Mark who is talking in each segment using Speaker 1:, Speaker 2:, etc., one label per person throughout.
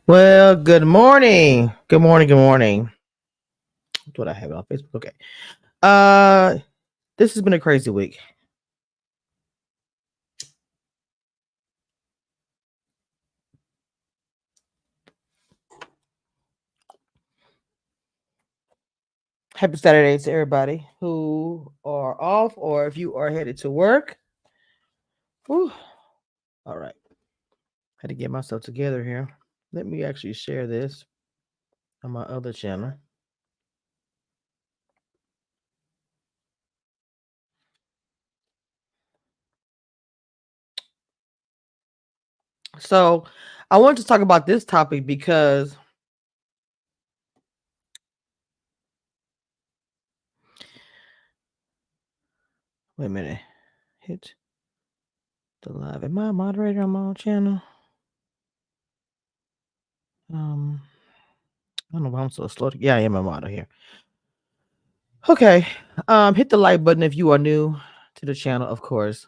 Speaker 1: Well, good morning. Good morning. Good morning. What do I have it on Facebook? Okay. This has been a crazy week. Happy Saturday to everybody who are off or if you are headed to work. Whew. All right. Had to get myself together here. Let me actually share this on my other channel. So I wanted to talk about this topic because wait a minute. Hit the live. Am I a moderator on my own channel? I don't know why I'm so slow. Yeah, I am a moderator here. Okay. Hit the like button if you are new to the channel, of course.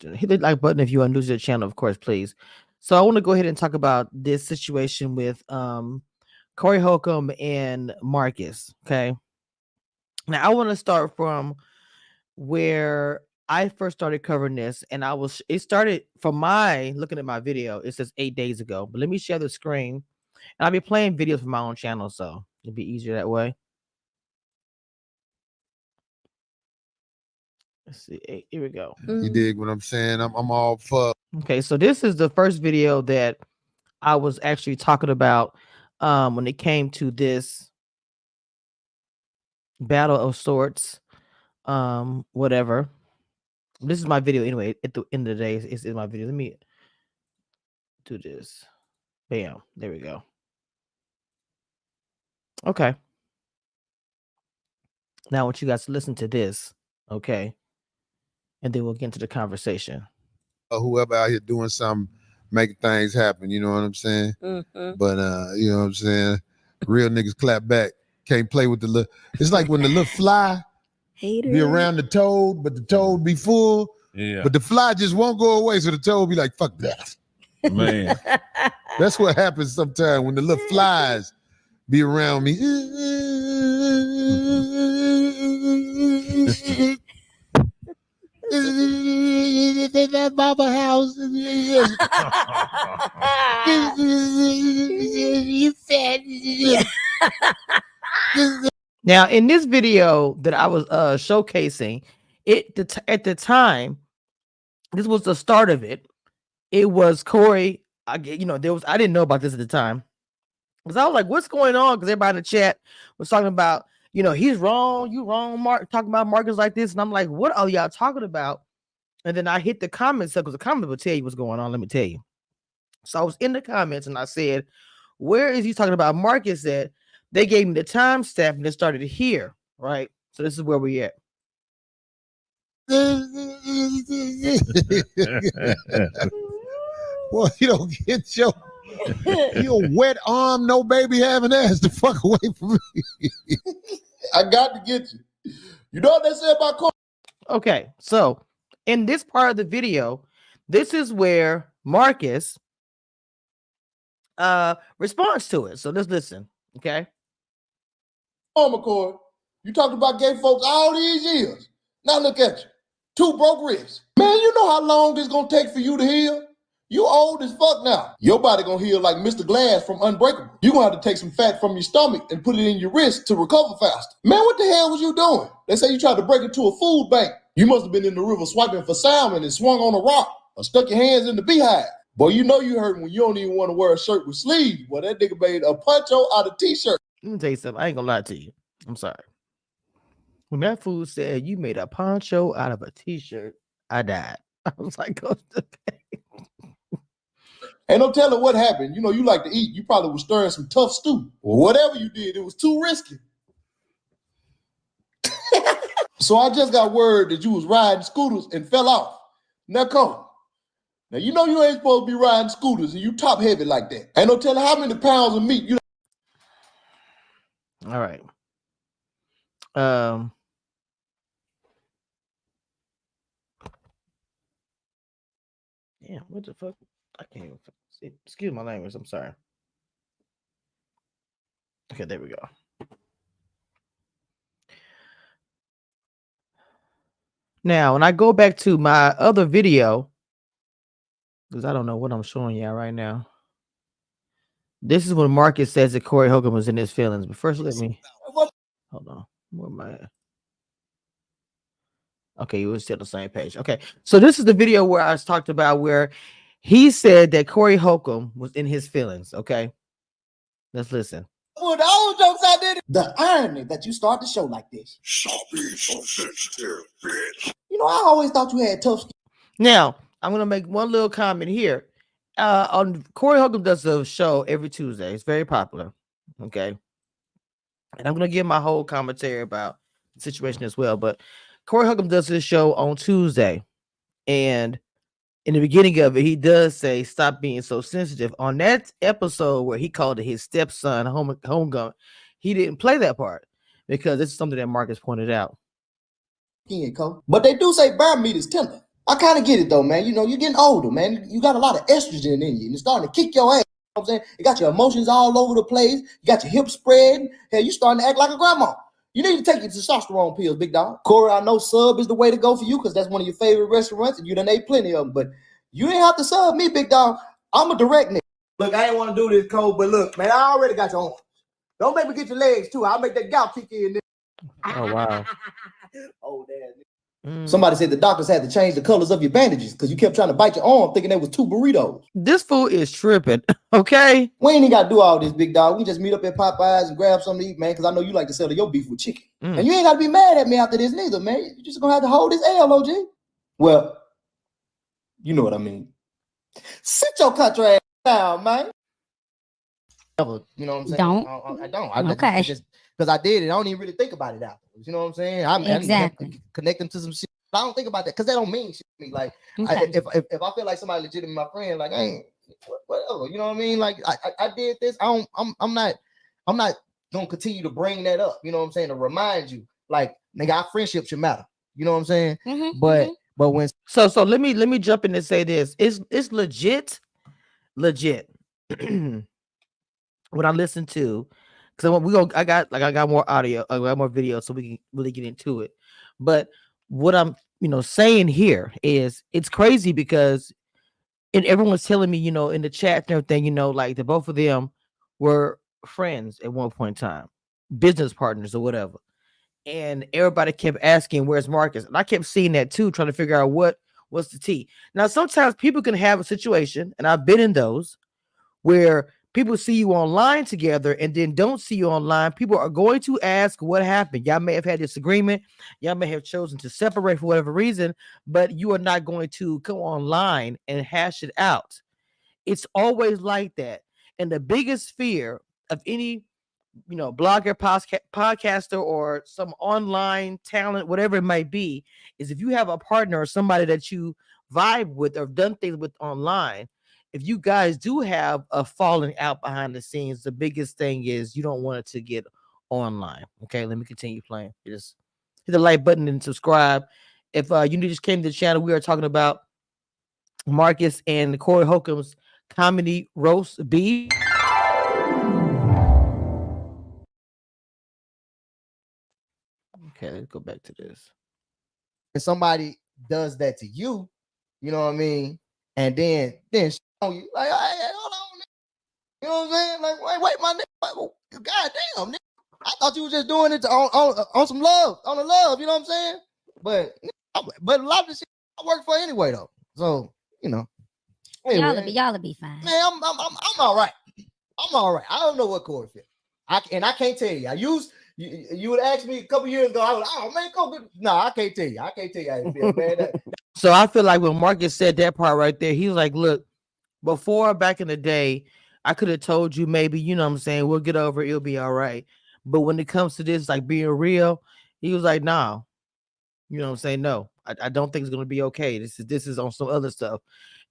Speaker 1: Hit the like button if you are new to the channel, of course, please. So I want to go ahead and talk about this situation with Corey Holcomb and Marcus. Okay. Now I want to start from where I first started covering this, and it started from my looking at my video. It says 8 days ago, but let me share the screen, and I'll be playing videos from my own channel, so it'll be easier that way. Let's see. Here we go.
Speaker 2: You dig what I'm saying? I'm all for.
Speaker 1: Okay, so this is the first video that I was actually talking about when it came to this battle of sorts. Whatever. This is my video anyway. At the end of the day, it's in my video. Let me do this. Bam. There we go. Okay. Now I want you guys to listen to this. Okay. And then we'll get into the conversation.
Speaker 2: Whoever out here doing something, making things happen, you know what I'm saying?
Speaker 3: Mm-hmm.
Speaker 2: But you know what I'm saying? Real niggas clap back. Can't play with the little. It's like when the little fly be around the toad, but the toad be full.
Speaker 4: Yeah.
Speaker 2: But the fly just won't go away, so the toad be like, fuck that.
Speaker 4: Man.
Speaker 2: That's what happens sometimes when the little flies be around me. That Baba house. You fat.
Speaker 1: Now, in this video that I was showcasing, at the time, this was the start of it. It was Corey. I didn't know about this at the time. Because I was like, what's going on? Because everybody in the chat was talking about, he's wrong, you wrong, Mark, talking about Marcus like this. And I'm like, what are y'all talking about? And then I hit the comments because the comments will tell you what's going on. Let me tell you. So I was in the comments and I said, where is he talking about Marcus at? They gave me the timestamp and it started here, right? So this is where we at.
Speaker 2: Well, you don't get your wet arm, no baby having ass the fuck away from me. I got to get you. You know what they say about Corey?
Speaker 1: Okay, so in this part of the video, this is where Marcus responds to it. So let's listen. Okay.
Speaker 2: Corey, you talked about gay folks all these years. Now look at you. 2 broke ribs. Man, you know how long this gonna take for you to heal? You old as fuck now. Your body gonna heal like Mr. Glass from Unbreakable. You gonna have to take some fat from your stomach and put it in your wrist to recover faster. Man, what the hell was you doing? They say you tried to break into a food bank. You must have been in the river swiping for salmon and swung on a rock or stuck your hands in the beehive. Boy, you know you hurt when you don't even want to wear a shirt with sleeves. Boy, that nigga made a poncho out of t-shirt.
Speaker 1: Let me tell you something. I ain't gonna lie to you. I'm sorry. When that fool said you made a poncho out of a t-shirt, I died. I was like, go to bed.
Speaker 2: Ain't no telling what happened. You know, you like to eat. You probably was stirring some tough stew. Or whatever you did, it was too risky. So I just got word that you was riding scooters and fell off. Now come. Now you know you ain't supposed to be riding scooters and you top heavy like that. Ain't no telling how many pounds of meat you.
Speaker 1: All right. Damn, what the fuck? I can't even fix. Excuse my language. I'm sorry. Okay, there we go. Now, when I go back to my other video, because I don't know what I'm showing y'all right now. This is when Marcus says that Corey Holcomb was in his feelings. But first, let me hold on. Where am I at? Okay, you were still on the same page. Okay, so this is the video where I talked about where he said that Corey Holcomb was in his feelings. Okay, let's listen.
Speaker 2: Well, the old jokes I did. The irony that you start the show like this.
Speaker 3: Stop being so sensitive, bitch.
Speaker 2: You know, I always thought you had tough skin.
Speaker 1: Now, I'm gonna make one little comment here. On Corey Holcomb does a show every Tuesday. It's very popular. Okay, and I'm gonna give my whole commentary about the situation as well. But Corey Holcomb does this show on Tuesday, and in the beginning of it, he does say, "Stop being so sensitive." On that episode where he called it his stepson Holcomb, he didn't play that part because this is something that Marcus pointed out.
Speaker 2: But they do say bear meat is tender. I kind of get it though, man. You know, you're getting older, man. You got a lot of estrogen in you, and it's starting to kick your ass. You know what I'm saying? You got your emotions all over the place. You got your hips spread. Hell, you starting to act like a grandma. You need to take your testosterone pills, big dog. Corey, I know sub is the way to go for you because that's one of your favorite restaurants, and you done ate plenty of them. But you ain't have to sub me, big dog. I'm a direct nigga. Look, I ain't want to do this, Cole, but look, man, I already got your arms. Don't make me get your legs too. I'll make that gout kick in.
Speaker 1: Oh wow!
Speaker 2: Oh damn. Somebody said the doctors had to change the colors of your bandages because you kept trying to bite your arm thinking there was 2 burritos.
Speaker 1: This fool is tripping. Okay,
Speaker 2: we ain't even got to do all this, big dog. We just meet up at Popeyes and grab something to eat, man, because I know you like to settle your beef with chicken. And you ain't got to be mad at me after this neither, man. You just gonna have to hold this L, OG. Well, you know what I mean. Sit your country ass down, man. You know what I'm saying?
Speaker 4: Don't.
Speaker 2: I don't.
Speaker 4: Okay.
Speaker 2: Because I did it. I don't even really think about it afterwards. You know what I'm saying?
Speaker 4: Exactly.
Speaker 2: Connect them to some shit. I don't think about that because that don't mean shit to me. Like,
Speaker 4: Okay.
Speaker 2: if I feel like somebody legitimate my friend, like, I ain't whatever. You know what I mean? Like, I did this. I'm not gonna continue to bring that up. You know what I'm saying? To remind you, like, nigga, our friendship should matter. You know what I'm saying? But when
Speaker 1: so let me jump in and say this. It's legit. What I listen to, because I got more audio, I got more video, so we can really get into it. But what I'm saying here is it's crazy because and everyone's telling me, in the chat and everything, like the both of them were friends at one point in time, business partners or whatever. And everybody kept asking, where's Marcus? And I kept seeing that too, trying to figure out what's the tea. Now, sometimes people can have a situation, and I've been in those, where people see you online together and then don't see you online. People are going to ask what happened. Y'all may have had disagreement. Y'all may have chosen to separate for whatever reason, but you are not going to come online and hash it out. It's always like that. And the biggest fear of any blogger, podcaster, or some online talent, whatever it might be, is if you have a partner or somebody that you vibe with or done things with online, if you guys do have a falling out behind the scenes, the biggest thing is you don't want it to get online. Okay, let me continue playing. Just hit the like button and subscribe. If you just came to the channel, we are talking about Marcus and Corey Holcomb's comedy roast beef. Okay, let's go back to this.
Speaker 2: If somebody does that to you, you know what I mean, and then on you, like, hey, hold on, nigga. You know what I'm saying? Like, wait, my nigga, goddamn, nigga. I thought you was just doing it on some love, on the love. You know what I'm saying? But a lot of the shit I work for anyway, though. So anyway,
Speaker 4: Y'all'll be fine.
Speaker 2: Man, I'm all right. I'm all right. I don't know what Corey feel. I can't tell you. You would ask me a couple years ago. I was like, oh man, go. No, I can't tell you. I can't tell you how you feel, man.
Speaker 1: So I feel like when Marcus said that part right there, he was like, look, before back in the day, I could have told you maybe, what I'm saying, we'll get over it, it'll be all right. But when it comes to this, like being real, he was like, nah, what I'm saying? No, I don't think it's gonna be okay. This is on some other stuff.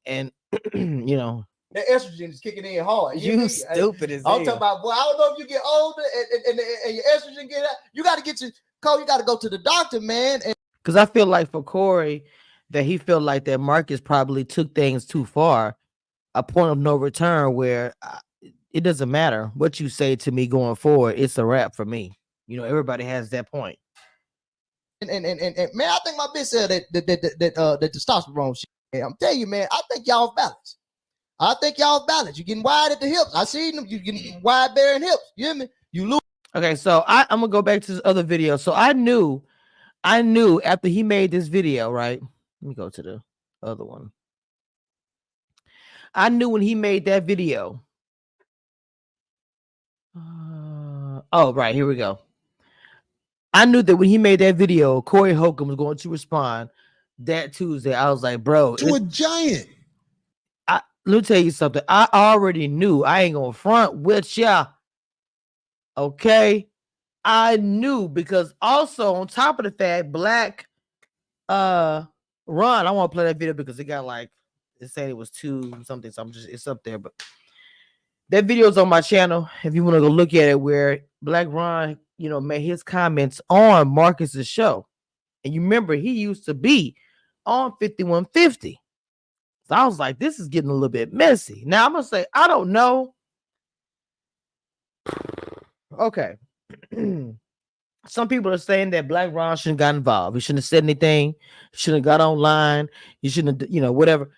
Speaker 1: And
Speaker 2: the estrogen is kicking in hard.
Speaker 1: You stupid as hell.
Speaker 2: I'm talking about, boy, I don't know if you get older and your estrogen get out. You got to get you got to go to the doctor, man.
Speaker 1: Because I feel like for Corey, that he felt like that Marcus probably took things too far a point of no return where it doesn't matter what you say to me going forward. It's a wrap for me. You know, everybody has that point.
Speaker 5: And man, I think my bitch said that testosterone shit. Man, I'm telling you, man, I think y'all balanced. I think y'all balanced. You're getting wide at the hips. I see them. You're getting wide bearing hips. You hear me? You lose.
Speaker 1: Okay, so I'm gonna go back to this other video. So I knew after he made this video, right? Let me go to the other one. I knew when he made that video. Oh, right, here we go. I knew that when he made that video, Corey Holcomb was going to respond that Tuesday. I was like, bro,
Speaker 6: to a giant.
Speaker 1: Let me tell you something. I already knew. I ain't gonna front with ya. Okay. I knew, because also on top of the fact, Black Ron, I want to play that video because it got like, it said it was 2 something, so it's up there, but that video's on my channel if you want to go look at it, where Black Ron, made his comments on Marcus's show. And you remember he used to be on 5150. So I was like, this is getting a little bit messy. Now I'm gonna say, I don't know. Okay. Some people are saying that Black Ron shouldn't got involved. He shouldn't have said anything. He shouldn't have got online. He shouldn't have, whatever.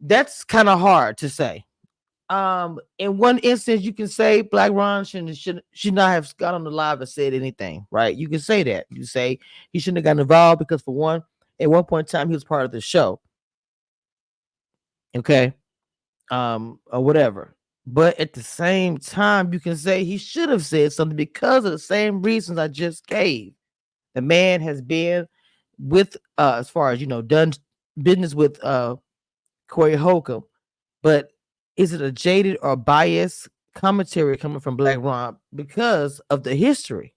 Speaker 1: That's kind of hard to say. In one instance, you can say Black Ron should not have got on the live and said anything, right? You can say that. You say he shouldn't have gotten involved because, for one, at one point in time, he was part of the show. Okay. Or whatever. But at the same time, you can say he should have said something because of the same reasons I just gave. The man has been with, as far as, done business with Corey Holcomb. But is it a jaded or biased commentary coming from Black Ron because of the history?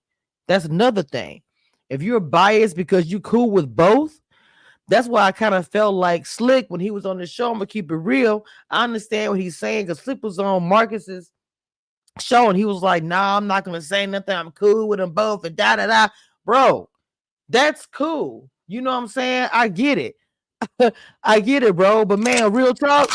Speaker 1: That's another thing. If you're biased because you cool with both, that's why I kind of felt like Slick when he was on the show. I'm gonna keep it real. I understand what he's saying, because Slick was on Marcus's show and he was like, "Nah, I'm not gonna say nothing. I'm cool with them both." And da. Bro, that's cool. You know what I'm saying? I get it. I get it, bro. But man, real talk,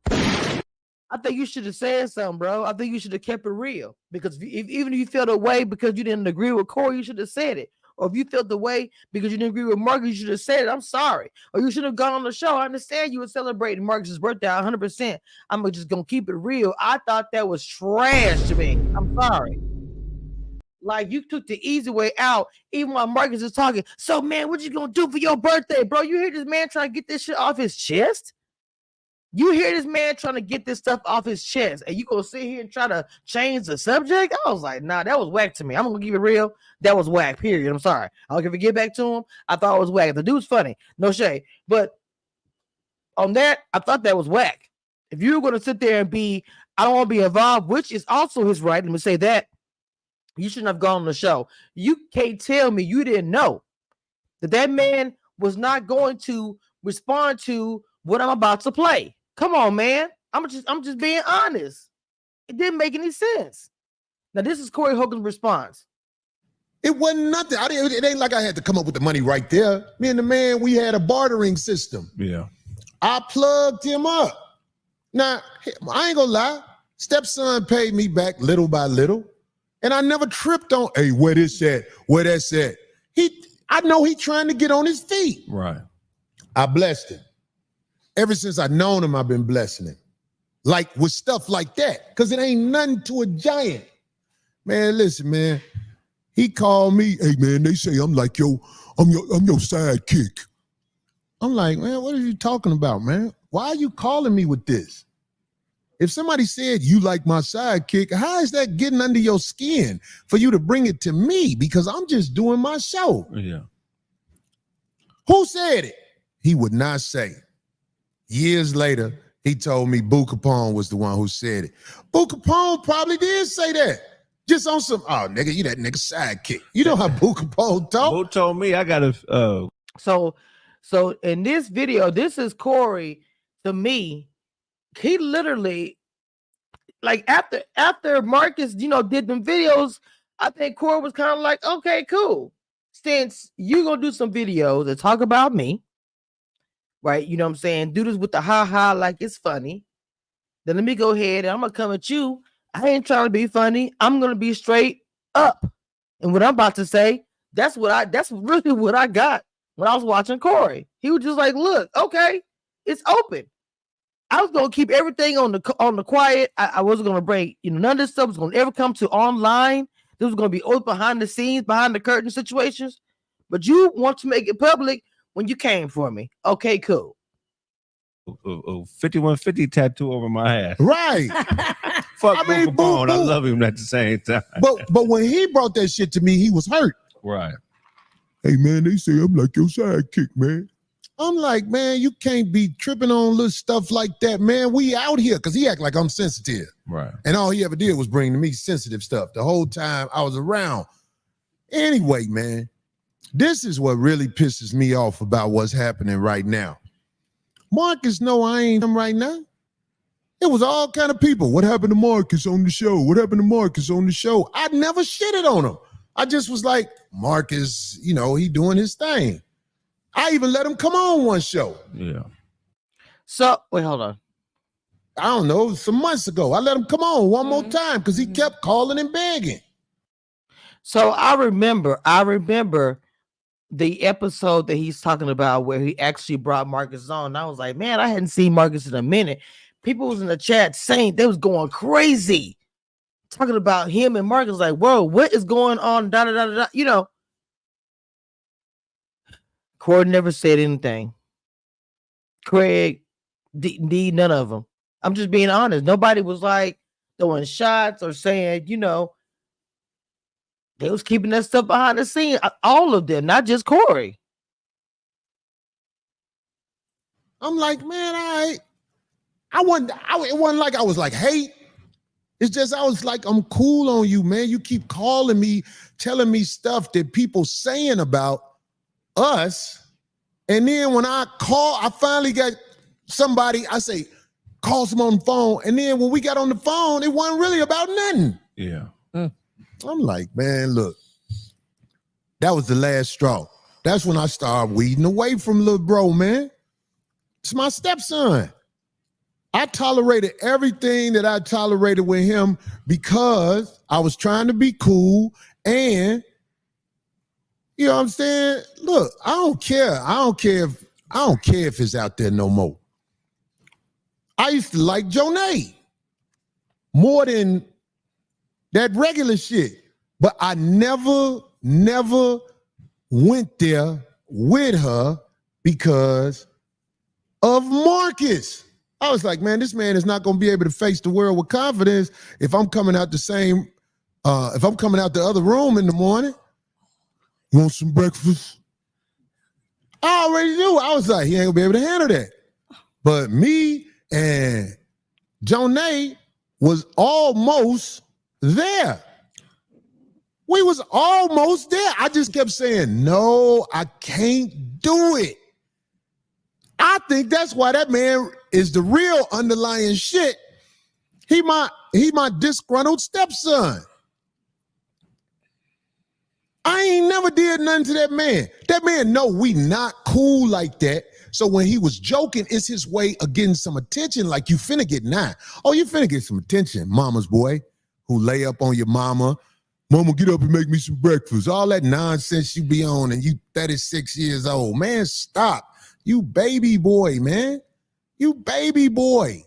Speaker 1: I think you should have said something, bro. I think you should have kept it real, because even if you felt a way because you didn't agree with Corey, you should have said it. Or if you felt the way because you didn't agree with Marcus, you should have said it. I'm sorry. Or you should have gone on the show. I understand you were celebrating Marcus's birthday 100%. I'm just going to keep it real. I thought that was trash to me. I'm sorry. Like, you took the easy way out, even while Marcus is talking. So, man, what you going to do for your birthday, bro? You hear this man trying to get this shit off his chest? You hear this man trying to get this stuff off his chest, and you gonna sit here and try to change the subject? I was like, nah, that was whack to me. I'm gonna keep it real. That was whack, period. I'm sorry. I don't give a get back to him. I thought it was whack. The dude's funny. No shade. But on that, I thought that was whack. If you were gonna sit there and be, I don't want to be involved, which is also his right, let me say that, you shouldn't have gone on the show. You can't tell me you didn't know that man was not going to respond to what I'm about to play. Come on, man. I'm just being honest. It didn't make any sense. Now, this is Corey Holcomb's response.
Speaker 6: It wasn't nothing. It ain't like I had to come up with the money right there. Me and the man, we had a bartering system.
Speaker 7: Yeah.
Speaker 6: I plugged him up. Now, I ain't gonna lie. Stepson paid me back little by little. And I never tripped on, hey, where this at? Where that's at? I know he trying to get on his feet.
Speaker 7: Right.
Speaker 6: I blessed him. Ever since I've known him, I've been blessing him. Like with stuff like that. Because it ain't nothing to a giant. Man, listen, man. He called me, hey man, they say I'm like I'm your sidekick. I'm like, man, what are you talking about, man? Why are you calling me with this? If somebody said you like my sidekick, how is that getting under your skin for you to bring it to me? Because I'm just doing my show.
Speaker 7: Yeah.
Speaker 6: Who said it? He would not say. Years later, he told me Boo Capone was the one who said it. Boo Capone probably did say that. Just on some, oh, nigga, you that nigga sidekick. You know how Boo Capone talk?
Speaker 7: Boo told me I got to...
Speaker 1: So in this video, this is Corey, to me, he literally, like, after Marcus, did them videos, I think Corey was kind of like, okay, cool. Since you're going to do some videos that talk about me, right? You know what I'm saying? Do this with the ha-ha like it's funny. then let me go ahead and I'm gonna come at you. I ain't trying to be funny. I'm gonna be straight up. And what I'm about to say, that's really what I got when I was watching Corey. He was just like, look, okay, it's open. I was gonna keep everything on the quiet. I wasn't gonna bring, none of this stuff was gonna ever come to online. This was gonna be open behind the scenes, behind the curtain situations. But you want to make it public when you came for me. Okay, cool.
Speaker 7: 5150 tattoo over my ass.
Speaker 6: Right.
Speaker 7: Fuck
Speaker 6: I mean,
Speaker 7: Capone. I
Speaker 6: boo.
Speaker 7: love him at the same time.
Speaker 6: But when he brought that shit to me, he was hurt.
Speaker 7: Right.
Speaker 6: Hey man, they say I'm like your sidekick, man. I'm like, man, you can't be tripping on little stuff like that, man. We out here, because he act like I'm sensitive.
Speaker 7: Right.
Speaker 6: And all he ever did was bring to me sensitive stuff the whole time I was around. Anyway, man, this is what really pisses me off about what's happening right now. Marcus, no, I ain't him right now. It was all kind of people. What happened to Marcus on the show? What happened to Marcus on the show? I never shitted on him. I just was like, Marcus, he doing his thing. I even let him come on one show.
Speaker 7: Yeah.
Speaker 1: So, wait, hold on.
Speaker 6: I don't know, some months ago. I let him come on one more time because he kept calling and begging.
Speaker 1: So I remember the episode that he's talking about where he actually brought Marcus on. And I was like, man, I hadn't seen Marcus in a minute. People was in the chat saying they was going crazy, talking about him and Marcus. Like, whoa, what is going on? Da, da, da, da. Corey never said anything. Craig, none of them. I'm just being honest. Nobody was like throwing shots or saying, they was keeping that stuff behind the scene. All of them, not just Corey.
Speaker 6: I'm like, man, it wasn't like I was like hate. It's just I was like, I'm cool on you, man. You keep calling me, telling me stuff that people saying about us. And then when I call, I finally got somebody, I say, call someone on the phone. And then when we got on the phone, it wasn't really about nothing.
Speaker 7: Yeah.
Speaker 6: I'm like, man, look, that was the last straw. That's when I started weeding away from little bro, man. It's my stepson. I tolerated everything that I tolerated with him because I was trying to be cool and, you know what I'm saying? Look, I don't care if it's out there no more. I used to like Jonay more than that regular shit. But I never went there with her because of Marcus. I was like, man, this man is not going to be able to face the world with confidence if I'm coming out the other room in the morning. Want some breakfast? I already knew. I was like, he ain't gonna be able to handle that. But me and Jonay was almost there. We was almost there. I just kept saying, no, I can't do it. I think that's why that man is the real underlying shit. He my disgruntled stepson. I ain't never did nothing to that man. That man know we not cool like that. So when he was joking, it's his way of getting some attention, like you finna get nine. Oh, you finna get some attention, mama's boy, who lay up on your mama. Mama, get up and make me some breakfast. All that nonsense you be on and you 36 years old. Man, stop. You baby boy, man. You baby boy.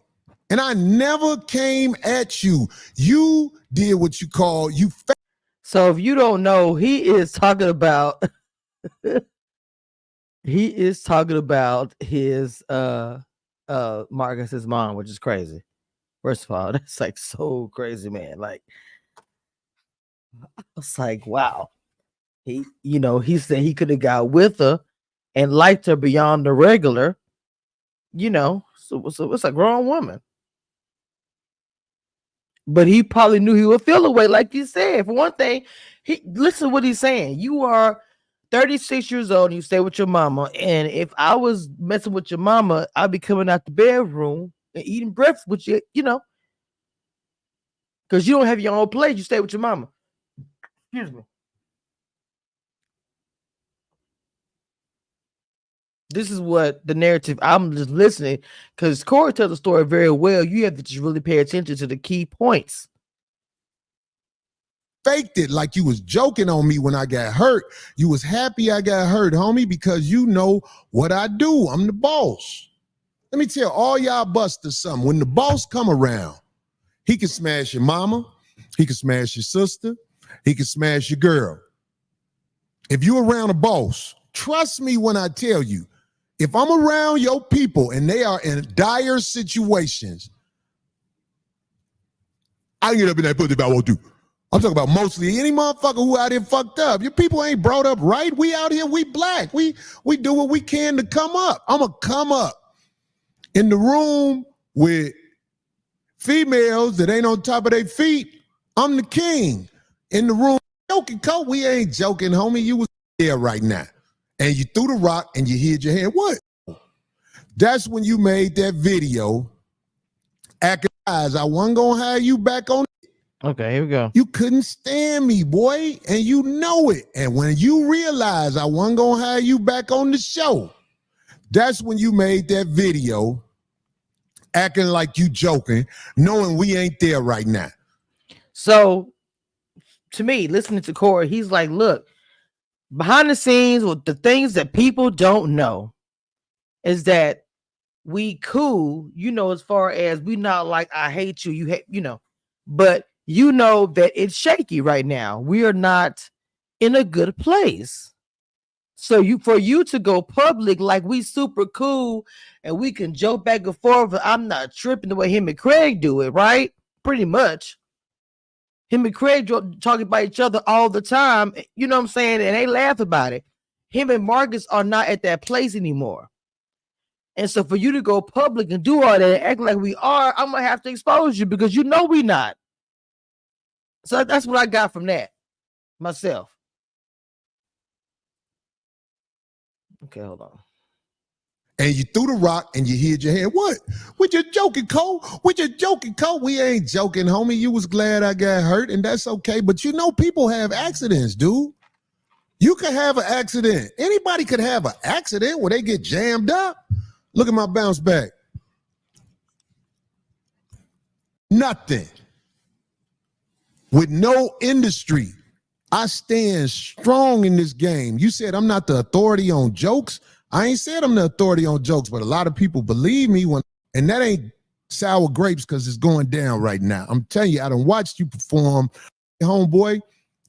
Speaker 6: And I never came at you. You did what you call you.
Speaker 1: So if you don't know, he is talking about his Marcus's mom, which is crazy. First of all, that's like so crazy, man. Like, I was like, wow. He said he could have got with her and liked her beyond the regular, so it's a grown woman. But he probably knew he would feel away, like you said. For one thing, listen to what he's saying. You are 36 years old and you stay with your mama. And if I was messing with your mama, I'd be coming out the bedroom and eating breakfast with you, because you don't have your own place. You stay with your mama. Excuse me. this is what the narrative. I'm just listening because Corey tells the story very well. You have to just really pay attention to the key points.
Speaker 6: Faked it like you was joking on me when I got hurt. You was happy I got hurt, homie, because you know what I do. I'm the boss. Let me tell all y'all busters something. When the boss come around, he can smash your mama, he can smash your sister, he can smash your girl. If you around a boss, trust me when I tell you, if I'm around your people and they are in dire situations, I can get up in that pussy if I want to. I'm talking about mostly any motherfucker who out here fucked up. Your people ain't brought up right. We out here, we black. We do what we can to come up. I'm going to come up in the room with females that ain't on top of their feet. I'm the king. In the room, joking, Cole, we ain't joking, homie. You was there right now. And you threw the rock and you hid your hand. What? That's when you made that video. Acting eyes, I wasn't going to hire you back on.
Speaker 1: Okay, here we go.
Speaker 6: You couldn't stand me, boy, and you know it. And when you realize I wasn't going to hire you back on the show, that's when you made that video acting like you joking, knowing we ain't there right now.
Speaker 1: So, to me, listening to Corey, he's like, look, behind the scenes, with the things that people don't know is that we cool, you know, as far as we not like, I hate you, you hate, you know, but you know that it's shaky right now. We are not in a good place. So for you to go public like we super cool and we can joke back and forth, I'm not tripping the way him and Craig do it, right? Pretty much. Him and Craig talk about each other all the time, you know what I'm saying? And they laugh about it. Him and Marcus are not at that place anymore. And so for you to go public and do all that and act like we are, I'm going to have to expose you because you know we not. So that's what I got from that myself. Okay, hold on.
Speaker 6: And you threw the rock and you hid your hand. What? We just joking, Cole. We just joking, Cole. We ain't joking, homie. You was glad I got hurt, and that's okay. But you know people have accidents, dude. You could have an accident. Anybody could have an accident where they get jammed up. Look at my bounce back. Nothing. With no industry. I stand strong in this game. You said I'm not the authority on jokes. I ain't said I'm the authority on jokes, but a lot of people believe me and that ain't sour grapes because it's going down right now. I'm telling you, I done watched you perform. Homeboy,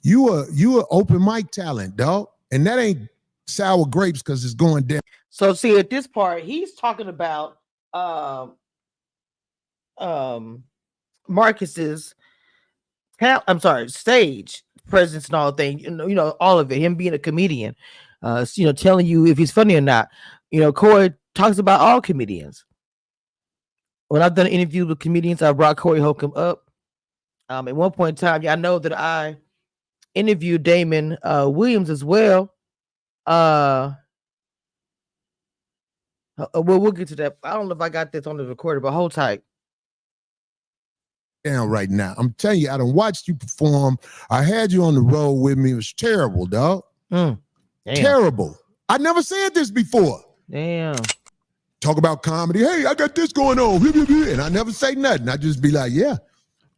Speaker 6: you a open mic talent, dog. And that ain't sour grapes because it's going down.
Speaker 1: So see, at this part, he's talking about Marcus's stage presence and all things, you know, all of it, him being a comedian, you know, telling you if he's funny or not. You know, Corey talks about all comedians. When I've done interviews with comedians, I brought Corey Holcomb up. At one point in time, I know that I interviewed Damon Williams as well. We'll get to that. I don't know if I got this on the recorder, but hold tight.
Speaker 6: Down right now. I'm telling you, I done watched you perform. I had you on the road with me. It was terrible, dog. Terrible. I never said this before.
Speaker 1: Damn.
Speaker 6: Talk about comedy. Hey, I got this going on. And I never say nothing. I just be like, yeah.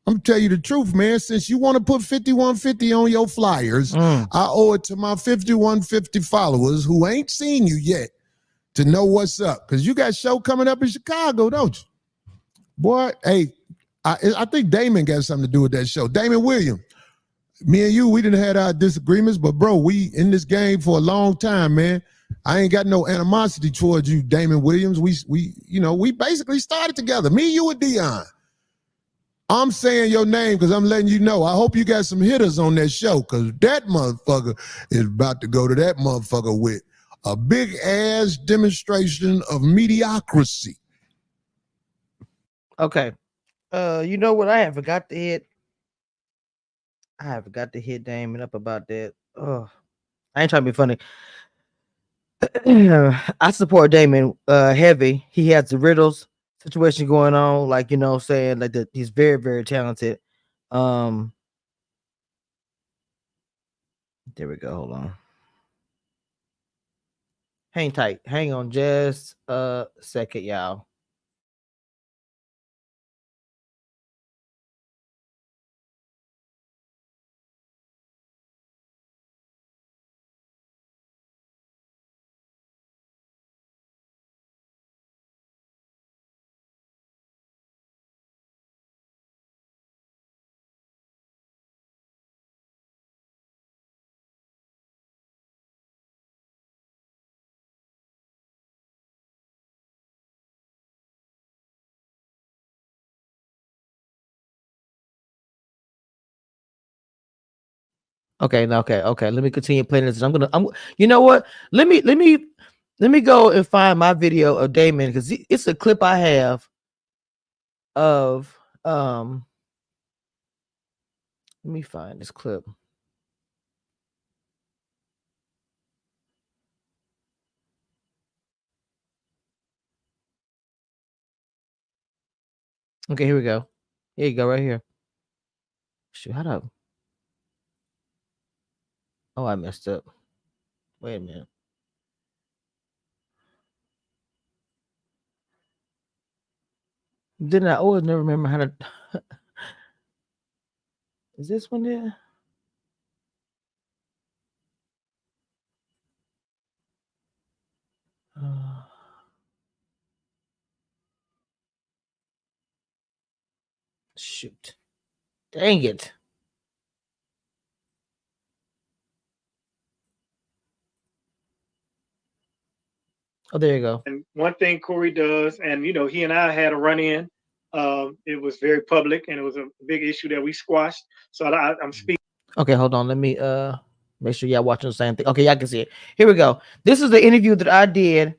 Speaker 6: I'm gonna tell you the truth, man. Since you want to put 5150 on your flyers, I owe it to my 5150 followers who ain't seen you yet to know what's up. Because you got a show coming up in Chicago, don't you? Boy, hey, I think Damon got something to do with that show. Damon Williams, me and you, we didn't have our disagreements, but bro, we in this game for a long time, man. I ain't got no animosity towards you, Damon Williams. We basically started together. Me, you, and Dion. I'm saying your name because I'm letting you know. I hope you got some hitters on that show because that motherfucker is about to go to that motherfucker with a big ass demonstration of mediocrity.
Speaker 1: Okay. You know what? I forgot to hit Damon up about that. Oh, I ain't trying to be funny. I support Damon heavy. He has the riddles situation going on, like, you know, saying like that he's very, very talented. There we go. Hold on. Hang tight. Hang on just a second, y'all. Okay, okay. Let me continue playing this. You know what? Let me go and find my video of Damon because it's a clip I have of let me find this clip. Okay, here we go. Here you go, right here. Shoot, how do Oh, I messed up. Wait a minute. Didn't I always never remember how to Is this one there? Shoot. Dang it. Oh, there you go.
Speaker 8: And one thing Corey does, and he and I had a run-in. It was very public, and it was a big issue that we squashed. So I'm speaking.
Speaker 1: Okay, hold on. Let me make sure y'all watching the same thing. Okay, y'all can see it. Here we go. This is the interview that I did.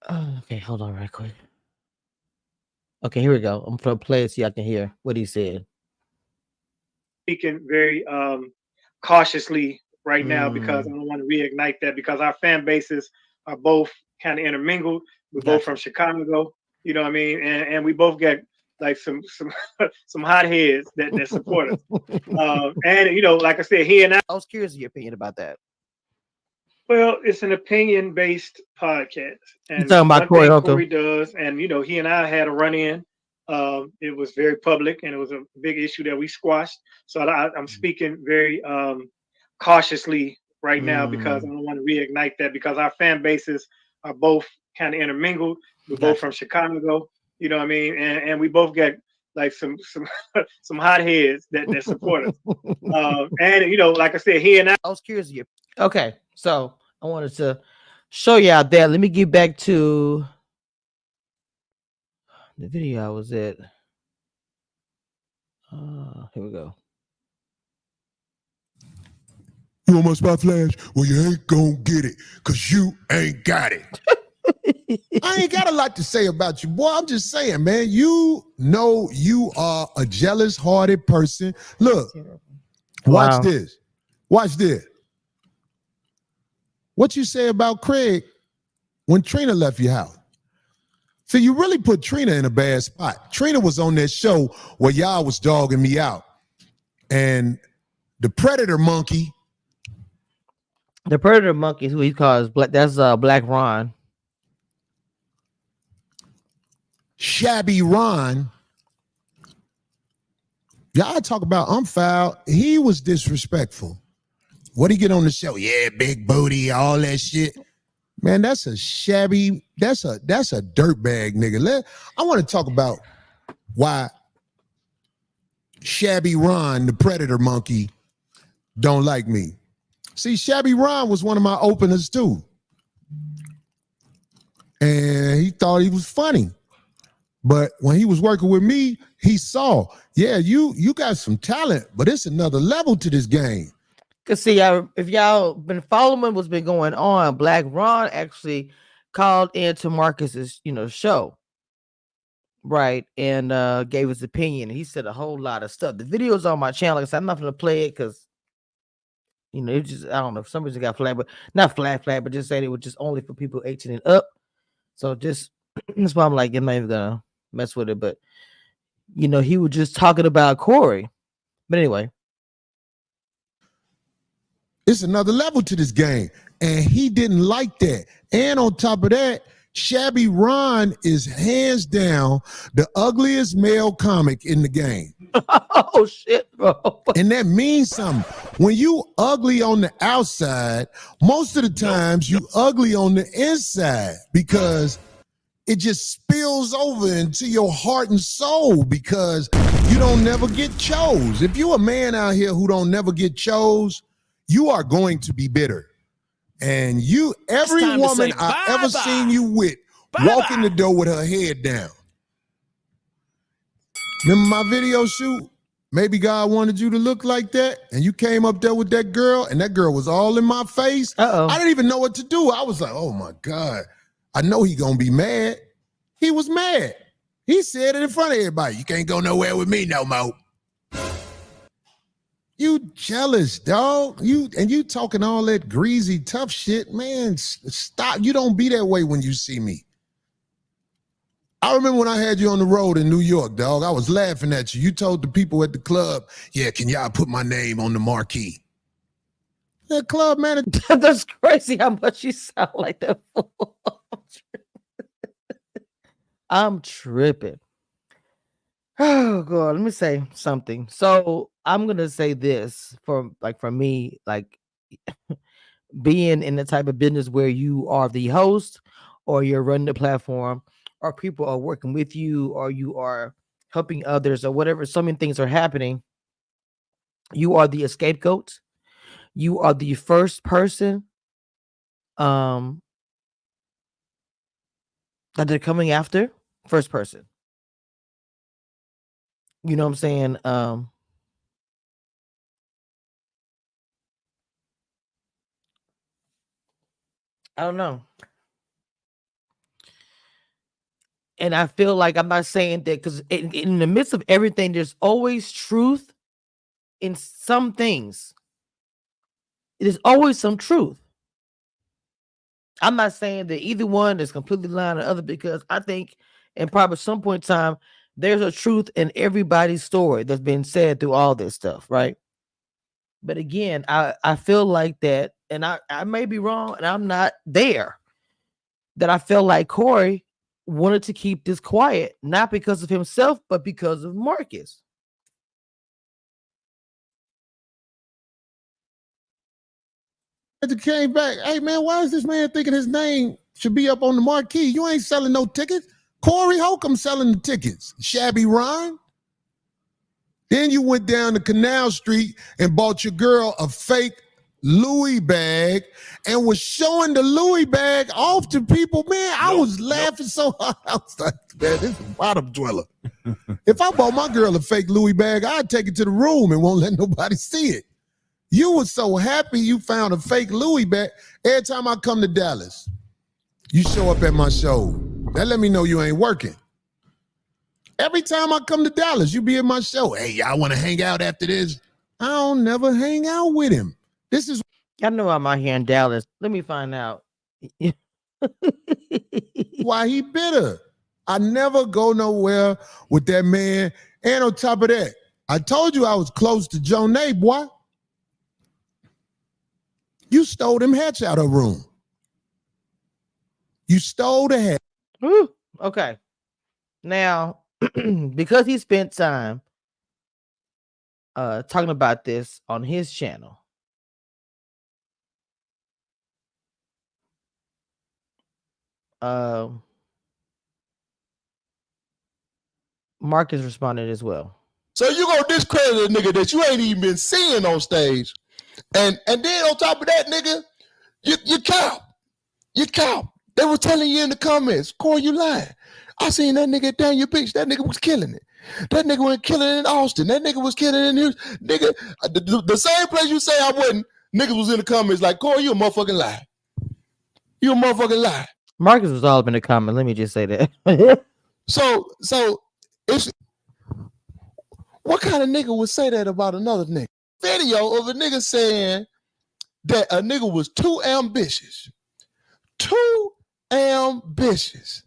Speaker 1: Okay, hold on right quick. Okay, here we go. I'm gonna play it so y'all can hear what he said.
Speaker 8: Speaking very cautiously right now because I don't want to reignite that because our fan bases are both kind of intermingled. We're both from Chicago, you know what I mean, and we both get like some some hot heads that support us. And like I said, he and I
Speaker 1: was curious of your opinion about that.
Speaker 8: Well, it's an opinion-based podcast, and
Speaker 1: talking about
Speaker 8: one thing
Speaker 1: Holcomb?
Speaker 8: Corey does, and he and I had a run-in. It was very public, and it was a big issue that we squashed. So I'm speaking very cautiously right now because I don't want to reignite that because our fan bases are both kind of intermingled. We're both from Chicago, you know what I mean, and we both get like some some hot heads that support us. And like I said, he and I
Speaker 1: was curious of your. Okay, so I wanted to show you out there. Let me get back to the video I was at. Here we go.
Speaker 6: You want my spot flash? Well, you ain't gonna get it because you ain't got it. I ain't got a lot to say about you, boy. I'm just saying, man, you know you are a jealous-hearted person. Look, watch this. Watch this. What you say about Craig when Trina left your house? See, you really put Trina in a bad spot. Trina was on that show where y'all was dogging me out. And the Predator Monkey.
Speaker 1: The Predator Monkey, who he calls Black, that's Black Ron.
Speaker 6: Shabby Ron. Y'all talk about I'm foul. He was disrespectful. What he get on the show? Yeah, big booty, all that shit. Man, that's a shabby, that's a dirtbag nigga. I want to talk about why Shabby Ron, the Predator Monkey, don't like me. See, Shabby Ron was one of my openers too. And he thought he was funny. But when he was working with me, he saw, yeah, you got some talent, but it's another level to this game.
Speaker 1: Cause see, if y'all been following what's been going on, Black Ron actually called into Marcus's, show, right, and gave his opinion. He said a whole lot of stuff. The video's on my channel. Like I said, I'm not gonna play it because, You know, it just I don't know. For some reason, it got flagged, but not flag, but just said it was just only for people 18 and up. So just that's why I'm like, I'm not even gonna mess with it. But you know, he was just talking about Corey. But anyway,
Speaker 6: it's another level to this game, and he didn't like that. And on top of that, Shabby Ron is hands down the ugliest male comic in the game.
Speaker 1: oh shit, bro.
Speaker 6: And that means something. When you ugly on the outside, most of the times you ugly on the inside because it just spills over into your heart and soul because you don't never get chose. If you a man out here who don't never get chose, you are going to be bitter. And you, every woman I've ever seen you with walk in the door with her head down. Remember my video shoot? Maybe God wanted you to look like that, and you came up there with that girl, and that girl was all in my face.
Speaker 1: Uh-oh.
Speaker 6: I didn't even know what to do. I was like, oh my God, I know he gonna be mad. He was mad. He said it in front of everybody. You can't go nowhere with me no more. You jealous, dog. You talking all that greasy, tough shit, man. Stop. You don't be that way when you see me. I remember when I had you on the road in New York, dog. I was laughing at you. You told the people at the club, yeah, can y'all put my name on the marquee? That club manager.
Speaker 1: That's crazy how much you sound like that. I'm tripping. Oh God, let me say something. So I'm gonna say this for me, like being in the type of business where you are the host or you're running the platform or people are working with you or you are helping others or whatever, so many things are happening. You are the scapegoat. You are the first person that they're coming after. First person. You know what I'm saying? I don't know. And I feel like I'm not saying that because in the midst of everything, there's always truth in some things. There's always some truth. I'm not saying that either one is completely lying or the other because I think, and probably some point in time, there's a truth in everybody's story that's been said through all this stuff, right? But again, I feel like that, and I may be wrong, and I'm not there, that I feel like Corey wanted to keep this quiet, not because of himself, but because of Marcus.
Speaker 6: Came back. Hey man, why is this man thinking his name should be up on the marquee? You ain't selling no tickets. Corey Holcomb selling the tickets. Shabby Ron. Then you went down to Canal Street and bought your girl a fake Louis bag and was showing the Louis bag off to people. Man, I was laughing so hard. I was like, man, this is a bottom dweller. If I bought my girl a fake Louis bag, I'd take it to the room and won't let nobody see it. You were so happy you found a fake Louis bag. Every time I come to Dallas, you show up at my show. That let me know you ain't working. Every time I come to Dallas, you be at my show. Hey, y'all want to hang out after this? I don't never hang out with him. This is
Speaker 1: I know I'm out here in Dallas. Let me find out.
Speaker 6: why he bitter. I never go nowhere with that man. And on top of that, I told you I was close to Jonay, boy. You stole them hats out of her room. You stole the hat.
Speaker 1: Whew. Okay. Now, because he spent time talking about this on his channel, Marcus responded as well.
Speaker 2: So you gonna discredit a nigga that you ain't even been seeing on stage. And then on top of that, nigga, you count. You count. They were telling you in the comments, Corey, you lying. I seen that nigga at Daniel Beach. That nigga was killing it. That nigga was killing it in Austin. That nigga was killing it in Houston. Nigga, the same place you say I wasn't, niggas was in the comments like, Corey, you a motherfucking lie. You a motherfucking lie.
Speaker 1: Marcus was all up in the comments. Let me just say that.
Speaker 2: So it's what kind of nigga would say that about another nigga? Video of a nigga saying that a nigga was too ambitious. Too ambitious.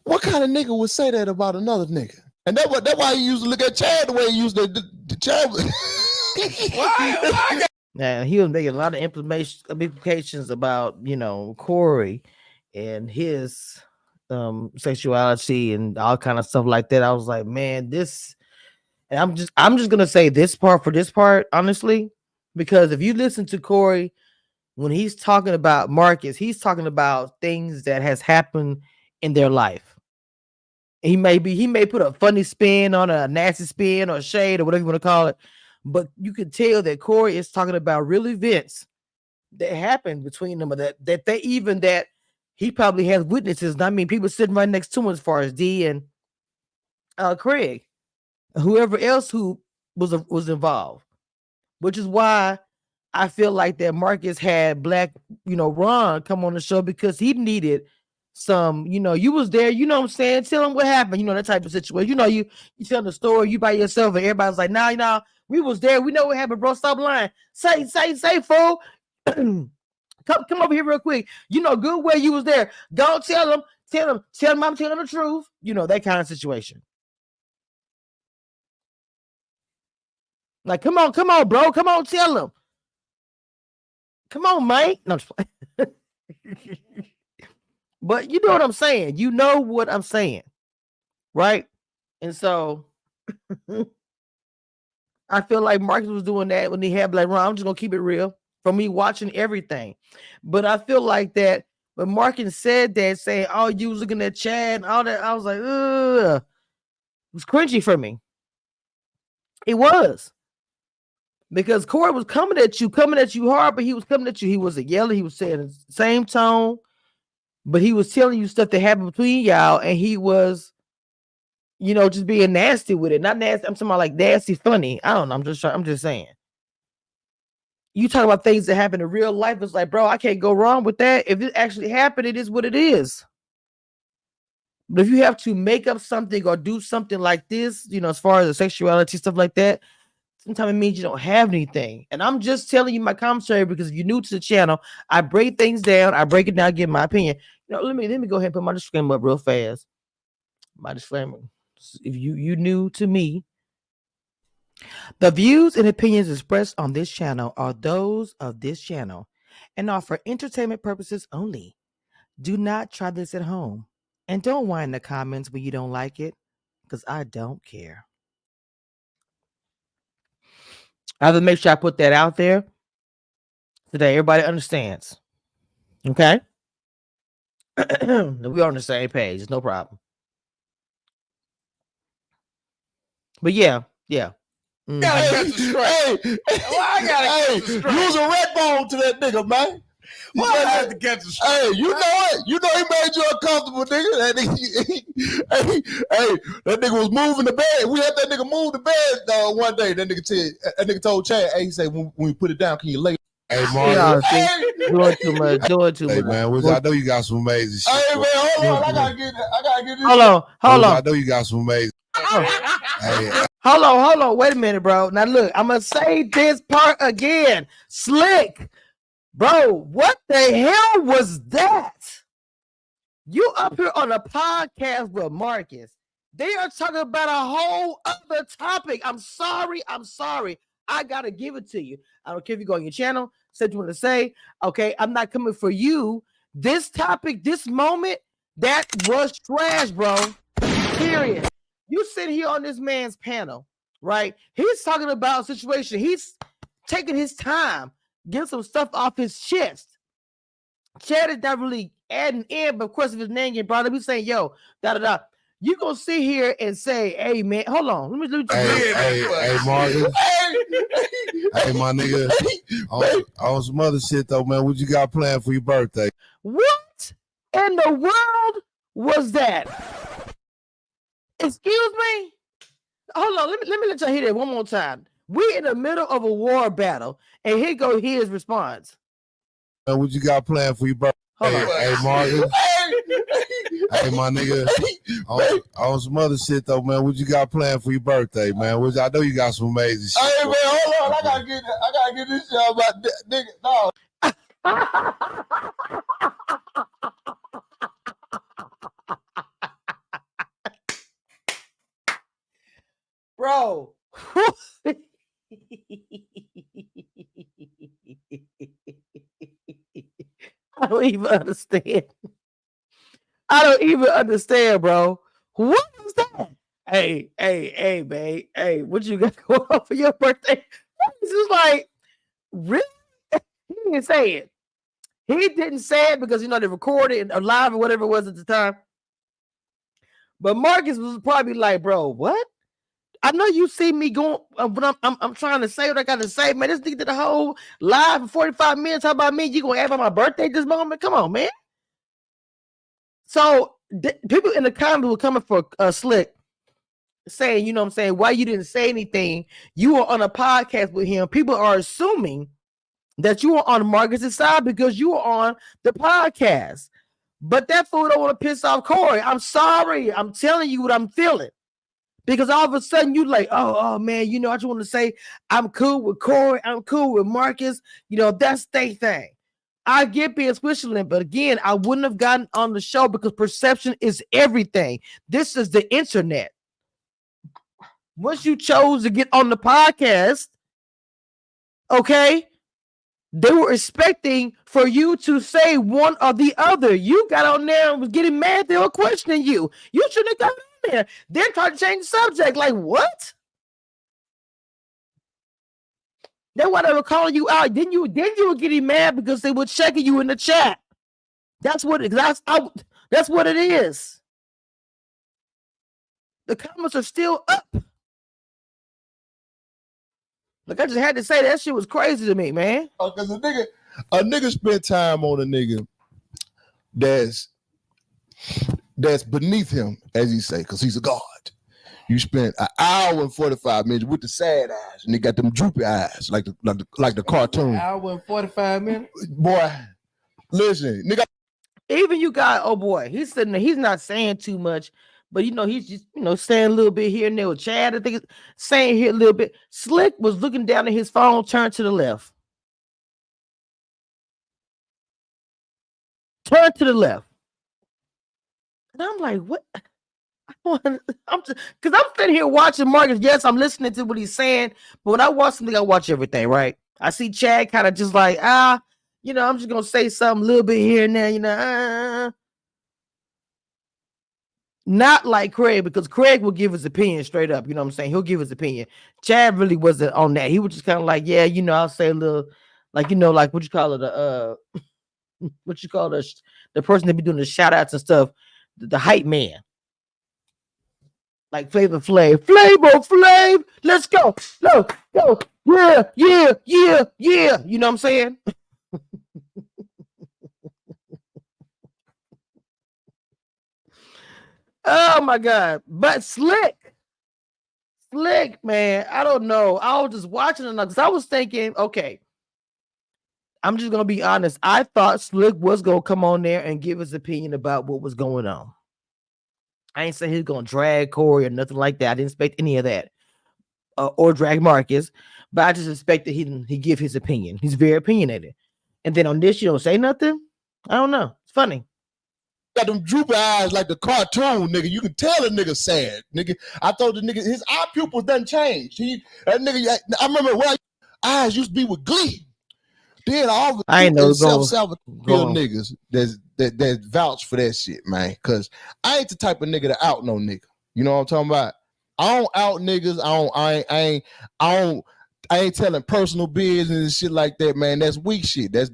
Speaker 2: What kind of nigga would say that about another nigga? And that's why he used to look at Chad the way he used to the Chad.
Speaker 1: Now he was making a lot of implications about, you know, Corey and his sexuality and all kind of stuff like that. I was like, man, this, and I'm just gonna say this part for this part, honestly, because if you listen to Corey when he's talking about Marcus, he's talking about things that has happened in their life. He may put a funny spin on a nasty spin or shade or whatever you want to call it, but you can tell that Corey is talking about real events that happened between them, or that he probably has witnesses. And I mean, people sitting right next to him as far as D and Craig, whoever else who was involved, which is why I feel like that Marcus had Black, you know, Ron come on the show because he needed some, you know, you was there, you know what I'm saying? Tell him what happened, you know, that type of situation. You know, you tell the story, you by yourself, and everybody's like, nah, we was there, we know what happened, bro. Stop lying. Say, fool. Come over here real quick. You know good well you was there. Go tell him I'm telling the truth. You know, that kind of situation. Like, come on, bro. Come on, tell him. Come on, mate. No, but you know what I'm saying. You know what I'm saying, right? And so I feel like Marcus was doing that when he had Black Ron. I'm just gonna keep it real from me watching everything. But I feel like that when Marcus said that, saying, "Oh, you was looking at Chad and all that," I was like, ugh. It was cringy for me. It was. Because Corey was coming at you hard, but he was coming at you. He wasn't yelling. He was saying the same tone, but he was telling you stuff that happened between y'all, and he was, you know, just being nasty with it. Not nasty. I'm talking about like nasty, funny. I don't know. I'm just saying. You talk about things that happen in real life. It's like, bro, I can't go wrong with that. If it actually happened, it is what it is. But if you have to make up something or do something like this, you know, as far as the sexuality, stuff like that, sometimes it means you don't have anything. And I'm just telling you my commentary because if you're new to the channel, I break things down. I break it down, give my opinion. You know, let me go ahead and put my disclaimer up real fast. My disclaimer. If you new to me, the views and opinions expressed on this channel are those of this channel and are for entertainment purposes only. Do not try this at home. And don't whine in the comments when you don't like it, because I don't care. I have to make sure I put that out there today. Everybody understands. Okay? We're on the same page. It's no problem. But yeah.
Speaker 2: Hey, use a red bone to that nigga, man. Why I had to catch the straight? Hey, you know it. You know he made you uncomfortable, nigga. That nigga was moving the bed. We had that nigga move the bed one day. That nigga told Chad, hey, he said, when we put it down, can you lay?
Speaker 9: Hey, Marcus.
Speaker 1: Doing too much.
Speaker 9: Hey, man, I know you got some amazing shit.
Speaker 2: Hey, man, hold on. I gotta get this.
Speaker 1: Hold on.
Speaker 9: I know you got some amazing.
Speaker 1: Hey. Hold on. Wait a minute, bro. Now look, I'm gonna say this part again. Slick, bro. What the hell was that? You up here on a podcast with Marcus? They are talking about a whole other topic. I'm sorry. I gotta give it to you. I don't care if you go on your channel, say what you want to say. Okay, I'm not coming for you. This topic, this moment, that was trash, bro. Period. You sit here on this man's panel, right? He's talking about a situation. He's taking his time, getting some stuff off his chest. Chad is not really adding in, but of course, if his name get brought up, he's saying, yo, da-da-da. You gonna sit here and say, hey, man, hold on. Let me
Speaker 9: Hey, Marcus. Hey, my nigga. On some other shit, though, man. What you got planned for your birthday?
Speaker 1: What in the world was that? Excuse me? Hold on. Let me let y'all hear that one more time. We're in the middle of a war battle, and here go his response.
Speaker 9: What you got planned for your birthday?
Speaker 1: Hold on.
Speaker 9: Hey, Marcus. Hey, my nigga, on some other shit though, man. What you got planned for your birthday, man? I know you got some amazing shit.
Speaker 2: Hey man, hold on, I gotta get this shit out about nigga. No,
Speaker 1: Bro. I don't even understand. I don't even understand, bro. What was that? Hey, babe. Hey, what you got going on for your birthday? This is like, really? He didn't say it. He didn't say it because, you know, they recorded it or live or whatever it was at the time. But Marcus was probably like, bro, what? I know you see me going, but I'm trying to say what I got to say, man. This nigga did the whole live for 45 minutes. How about me? You gonna have on my birthday this moment? Come on, man. So people in the comments were coming for Slick, saying, you know what I'm saying, why you didn't say anything? You were on a podcast with him. People are assuming that you were on Marcus's side because you were on the podcast. But that fool don't want to piss off Corey. I'm sorry. I'm telling you what I'm feeling. Because all of a sudden you like, oh man, you know, I just want to say I'm cool with Corey. I'm cool with Marcus. You know, that's their thing. I get being Switzerland, but again, I wouldn't have gotten on the show because perception is everything. This is the internet. Once you chose to get on the podcast, okay, they were expecting for you to say one or the other. You got on there and was getting mad. They were questioning you. You shouldn't have got on there. Then tried to change the subject. Like, what? That's why they were calling you out. Then you were getting mad because they were checking you in the chat. That's what it is. The comments are still up. Look, I just had to say that shit was crazy to me, man.
Speaker 2: because a nigga spent time on a nigga that's beneath him, as he say, because he's a god. You spent an hour and 45 minutes with the sad eyes, and they got them droopy eyes, like the cartoon.
Speaker 5: An hour and 45 minutes.
Speaker 2: Boy, listen, nigga.
Speaker 1: Even you got, oh boy, he's sitting there, he's not saying too much, but you know, he's just, you know, saying a little bit here and there with Chad. I think it's saying here a little bit. Slick was looking down at his phone, turned to the left. Turn to the left. And I'm like, what? I'm just because I'm sitting here watching Marcus. Yes, I'm listening to what he's saying, but when I watch something, I watch everything, right? I see Chad kind of just like, you know, I'm just gonna say something a little bit here and there, you know. Not like Craig, because Craig will give his opinion straight up, you know what I'm saying? He'll give his opinion. Chad really wasn't on that. He was just kind of like, yeah, you know, I'll say a little, like, you know, like what you call it, what you call the person that be doing the shout outs and stuff, the hype man. Like Flavor Flav, let's go, go, yeah. You know what I'm saying? Oh my God! But Slick, man, I don't know. I was just watching it because I was thinking, okay, I'm just gonna be honest. I thought Slick was gonna come on there and give his opinion about what was going on. I ain't saying he's gonna drag Corey or nothing like that. I didn't expect any of that, or drag Marcus, but I just expected he give his opinion. He's very opinionated, and then on this, you don't say nothing. I don't know. It's funny.
Speaker 2: Got them droopy eyes like the cartoon, nigga. You can tell the nigga sad, nigga. I thought the nigga, his eye pupils done changed. That nigga, I remember when eyes used to be with glee. Then all the
Speaker 1: I ain't know
Speaker 2: self-sabotage niggas that vouch for that shit, man. Cause I ain't the type of nigga to out no nigga. You know what I'm talking about? I don't out niggas. I ain't telling personal business and shit like that, man. That's weak shit. That's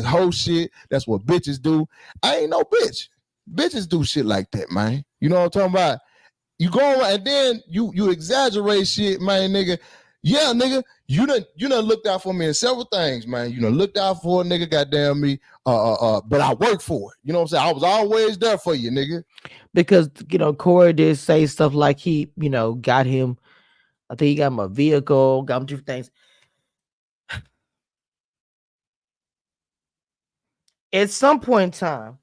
Speaker 2: whole shit. That's what bitches do. I ain't no bitch. Bitches do shit like that, man. You know what I'm talking about? You go around and then you exaggerate shit, man, nigga. Yeah, nigga, you done looked out for me in several things, man. You done looked out for a nigga, goddamn me. But I worked for it. You know what I'm saying? I was always there for you, nigga.
Speaker 1: Because, you know, Corey did say stuff like he, you know, got him. I think he got him a vehicle, got him different things. At some point in time,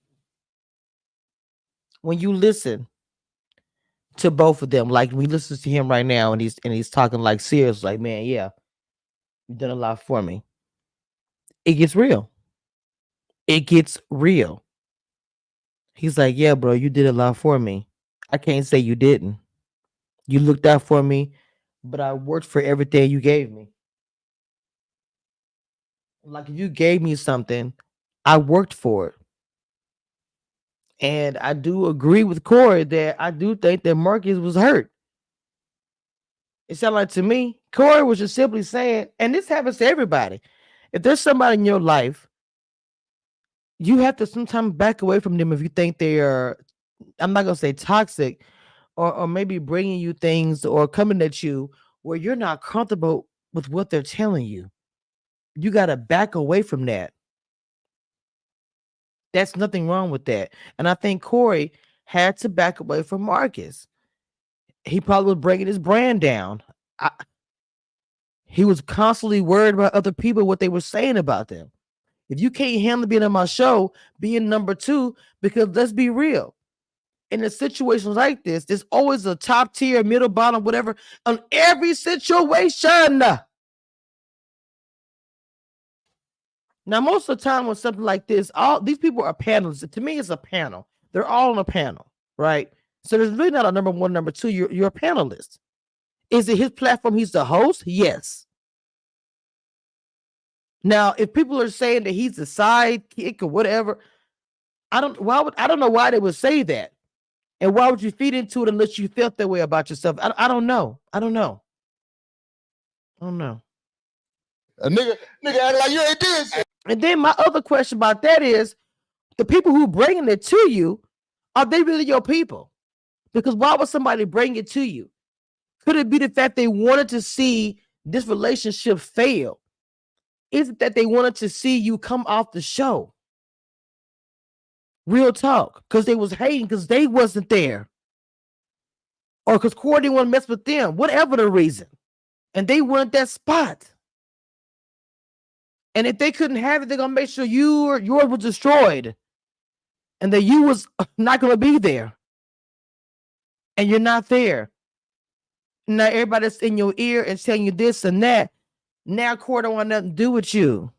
Speaker 1: when you listen to both of them, like we listen to him right now, and he's talking like serious, like, man, yeah, you've done a lot for me. It gets real. It gets real. He's like, yeah, bro, you did a lot for me. I can't say you didn't. You looked out for me, but I worked for everything you gave me. Like if you gave me something, I worked for it. And I do agree with Corey that I do think that Marcus was hurt. It sounded like to me, Corey was just simply saying, and this happens to everybody. If there's somebody in your life, you have to sometimes back away from them if you think they are, I'm not going to say toxic, or maybe bringing you things or coming at you where you're not comfortable with what they're telling you. You got to back away from that. That's nothing wrong with that. And I think Corey had to back away from Marcus. He probably was bringing his brand down. He was constantly worried about other people, what they were saying about them. If you can't handle being on my show, being number two, because let's be real. In a situation like this, there's always a top tier, middle, bottom, whatever, on every situation. Now, most of the time when something like this, all these people are panelists. To me, it's a panel. They're all on a panel, right? So there's really not a number one, number two. You're a panelist. Is it his platform? He's the host? Yes. Now, if people are saying that he's the sidekick or whatever, I don't know why they would say that. And why would you feed into it unless you felt that way about yourself? I don't know. I don't know. I don't know.
Speaker 2: A nigga act like you ain't this.
Speaker 1: And then my other question about that is, the people who bringing it to you, are they really your people? Because why would somebody bring it to you? Could it be the fact they wanted to see this relationship fail? Is it that they wanted to see you come off the show? Real talk. Because they was hating because they wasn't there. Or because Corey didn't want to mess with them. Whatever the reason. And they wanted that spot. And if they couldn't have it, they're going to make sure yours was destroyed. And that you was not going to be there. And you're not there. Now everybody's in your ear and telling you this and that. Now Corey don't want nothing to do with you.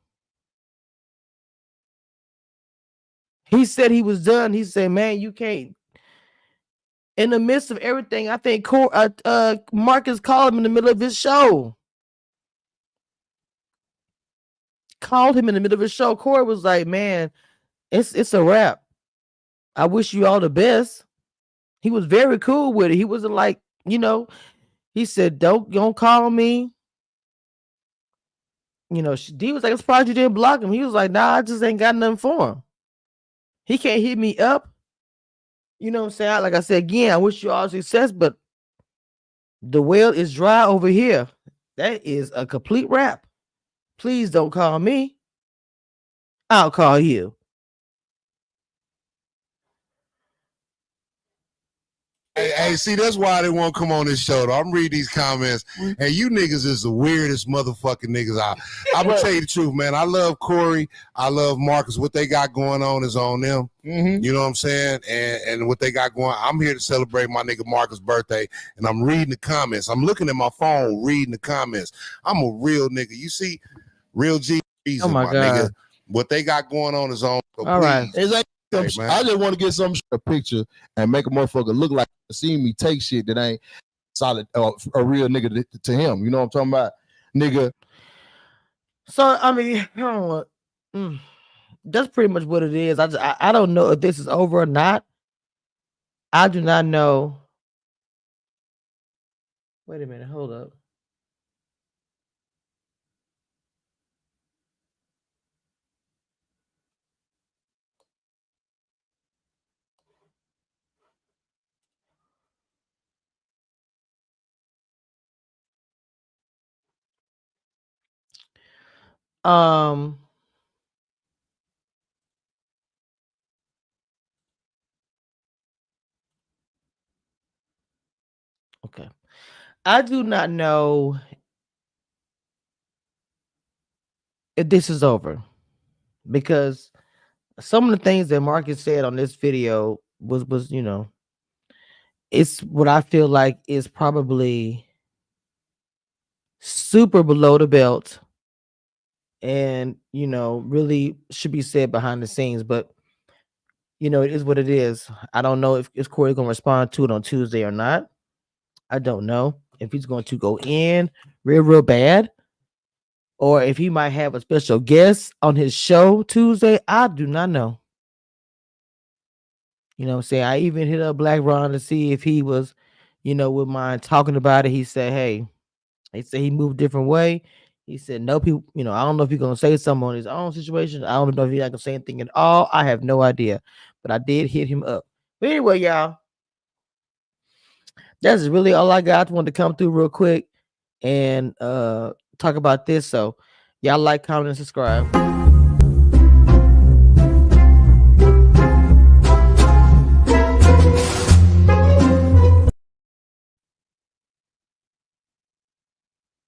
Speaker 1: He said he was done. He said, man, you can't. In the midst of everything, I think Marcus called him in the middle of his show. Called him in the middle of his show. Corey was like, man, it's a wrap. I wish you all the best. He was very cool with it. He wasn't like, he said, don't call me. D was like, I'm surprised you didn't block him. He was like, nah, I just ain't got nothing for him. He can't hit me up. You know what I'm saying? Like I said, again, I wish you all success, but the well is dry over here. That is a complete wrap. Please don't call me. I'll call you.
Speaker 9: Hey, see, that's why they won't come on this show, though. I'm reading these comments, and you niggas is the weirdest motherfucking niggas out. I'm gonna tell you the truth, man. I love Corey. I love Marcus. What they got going on is on them.
Speaker 2: Mm-hmm.
Speaker 9: You know what I'm saying? And what they got going, I'm here to celebrate my nigga Marcus' birthday, and I'm reading the comments. I'm looking at my phone, reading the comments. I'm a real nigga. You see, real G.
Speaker 1: Oh my God.
Speaker 9: Nigga. What they got going on is on. So
Speaker 1: all right.
Speaker 2: Exactly.
Speaker 9: Hey,
Speaker 2: I just want to get some a picture and make a motherfucker look like seeing me take shit that ain't solid or a real nigga to him. You know what I'm talking about, nigga?
Speaker 1: So I mean, that's pretty much what it is. I don't know if this is over or not. I do not know. Wait a minute, hold up. Okay. I do not know if this is over, because some of the things that Marcus said on this video was it's what I feel like is probably super below the belt, and really should be said behind the scenes, but it is what it is. I don't know if Corey's gonna respond to it on Tuesday or not. I don't know if he's going to go in real bad, or if he might have a special guest on his show Tuesday. I do not know. You know what I'm saying? I even hit up Black Ron to see if he was, would mind talking about it. He said, hey, he moved a different way. He said, no, people, I don't know if he's going to say something on his own situation. I don't know if he's not going to say anything at all. I have no idea. But I did hit him up. But anyway, y'all, that's really all I got. I just wanted to come through real quick and talk about this. So y'all like, comment, and subscribe.